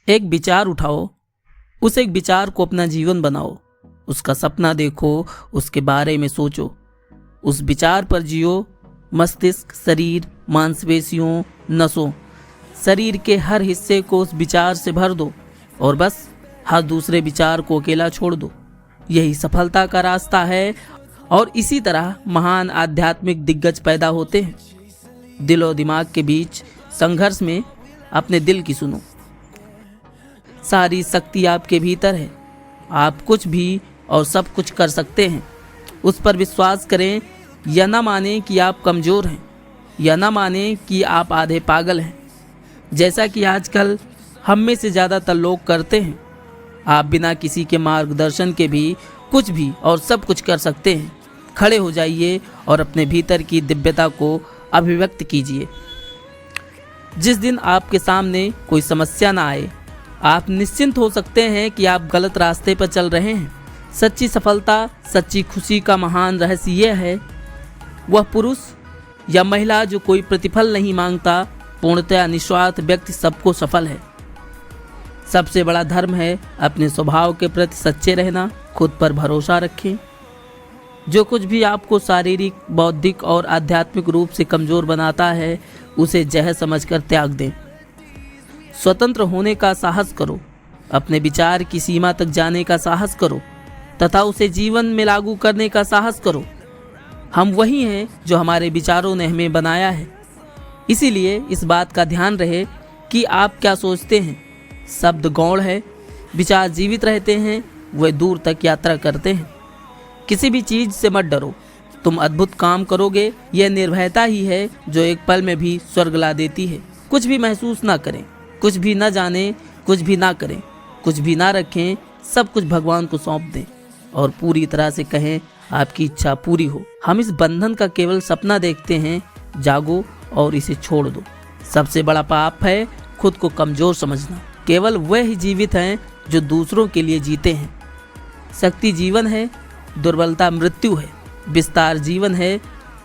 एक विचार उठाओ, उस एक विचार को अपना जीवन बनाओ, उसका सपना देखो, उसके बारे में सोचो, उस विचार पर जियो। मस्तिष्क, शरीर, मांसपेशियों, नसों, शरीर के हर हिस्से को उस विचार से भर दो और बस हर दूसरे विचार को अकेला छोड़ दो। यही सफलता का रास्ता है और इसी तरह महान आध्यात्मिक दिग्गज पैदा होते हैं। दिल और दिमाग के बीच संघर्ष में अपने दिल की सुनो। सारी शक्ति आपके भीतर है, आप कुछ भी और सब कुछ कर सकते हैं। उस पर विश्वास करें, या न माने कि आप कमज़ोर हैं, या न माने कि आप आधे पागल हैं, जैसा कि आजकल हम में से ज़्यादातर लोग करते हैं। आप बिना किसी के मार्गदर्शन के भी कुछ भी और सब कुछ कर सकते हैं। खड़े हो जाइए और अपने भीतर की दिव्यता को अभिव्यक्त कीजिए। जिस दिन आपके सामने कोई समस्या ना आए, आप निश्चिंत हो सकते हैं कि आप गलत रास्ते पर चल रहे हैं। सच्ची सफलता, सच्ची खुशी का महान रहस्य यह है, वह पुरुष या महिला जो कोई प्रतिफल नहीं मांगता, पूर्णतया निस्वार्थ व्यक्ति सबको सफल है। सबसे बड़ा धर्म है अपने स्वभाव के प्रति सच्चे रहना, खुद पर भरोसा रखें। जो कुछ भी आपको शारीरिक, बौद्धिक और आध्यात्मिक रूप से कमज़ोर बनाता है, उसे जहर समझकर त्याग दें। स्वतंत्र होने का साहस करो, अपने विचार की सीमा तक जाने का साहस करो तथा उसे जीवन में लागू करने का साहस करो। हम वही हैं जो हमारे विचारों ने हमें बनाया है। इसीलिए इस बात का ध्यान रहे कि आप क्या सोचते हैं। शब्द गौण है, विचार जीवित रहते हैं, वे दूर तक यात्रा करते हैं। किसी भी चीज़ से मत डरो, तुम अद्भुत काम करोगे। यह निर्भयता ही है जो एक पल में भी स्वर्ग ला देती है। कुछ भी महसूस ना करें, कुछ भी ना जाने, कुछ भी ना करें, कुछ भी ना रखें, सब कुछ भगवान को सौंप दें और पूरी तरह से कहें आपकी इच्छा पूरी हो। हम इस बंधन का केवल सपना देखते हैं, जागो और इसे छोड़ दो। सबसे बड़ा पाप है खुद को कमज़ोर समझना। केवल वह ही जीवित हैं जो दूसरों के लिए जीते हैं। शक्ति जीवन है, दुर्बलता मृत्यु है। विस्तार जीवन है,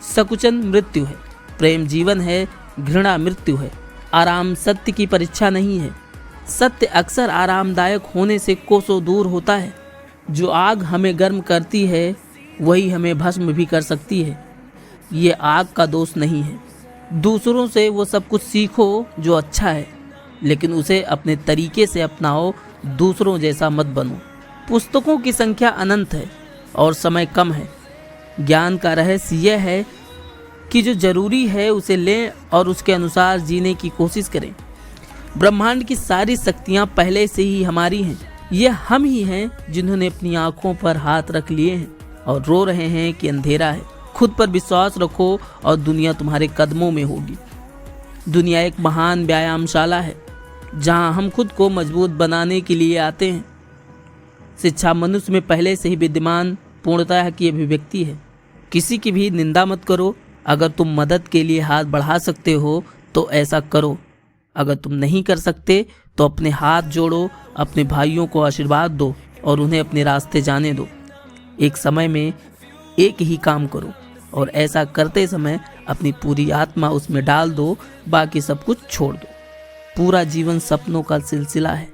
सकुचन मृत्यु है। प्रेम जीवन है, घृणा मृत्यु है। आराम सत्य की परीक्षा नहीं है। सत्य अक्सर आरामदायक होने से कोसों दूर होता है। जो आग हमें गर्म करती है, वही हमें भस्म भी कर सकती है। ये आग का दोष नहीं है। दूसरों से वो सब कुछ सीखो जो अच्छा है, लेकिन उसे अपने तरीके से अपनाओ, दूसरों जैसा मत बनो। पुस्तकों की संख्या अनंत है और समय कम है। ज्ञान का रहस्य यह है कि जो जरूरी है उसे लें और उसके अनुसार जीने की कोशिश करें। ब्रह्मांड की सारी शक्तियाँ पहले से ही हमारी हैं। ये हम ही हैं जिन्होंने अपनी आँखों पर हाथ रख लिए हैं और रो रहे हैं कि अंधेरा है। खुद पर विश्वास रखो और दुनिया तुम्हारे कदमों में होगी। दुनिया एक महान व्यायामशाला है जहां हम खुद को मजबूत बनाने के लिए आते हैं। शिक्षा मनुष्य में पहले से ही विद्यमान पूर्णता की अभिव्यक्ति है। किसी की भी निंदा मत करो। अगर तुम मदद के लिए हाथ बढ़ा सकते हो तो ऐसा करो। अगर तुम नहीं कर सकते तो अपने हाथ जोड़ो, अपने भाइयों को आशीर्वाद दो और उन्हें अपने रास्ते जाने दो। एक समय में एक ही काम करो और ऐसा करते समय अपनी पूरी आत्मा उसमें डाल दो, बाकी सब कुछ छोड़ दो। पूरा जीवन सपनों का सिलसिला है।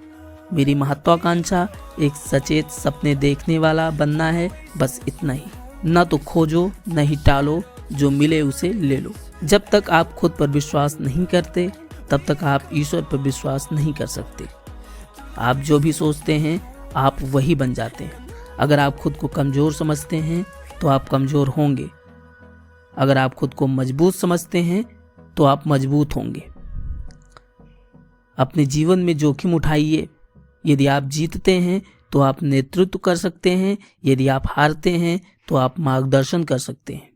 मेरी महत्वाकांक्षा एक सचेत सपने देखने वाला बनना है, बस इतना ही। न तो खोजो न ही टालो, जो मिले उसे ले लो। जब तक आप खुद पर विश्वास नहीं करते तब तक आप ईश्वर पर विश्वास नहीं कर सकते। आप जो भी सोचते हैं आप वही बन जाते हैं। अगर आप खुद को कमज़ोर समझते हैं तो आप कमज़ोर होंगे। अगर आप खुद को मजबूत समझते हैं तो आप मजबूत होंगे। अपने जीवन में जोखिम उठाइए। यदि आप जीतते हैं तो आप नेतृत्व कर सकते हैं, यदि आप हारते हैं तो आप मार्गदर्शन कर सकते हैं।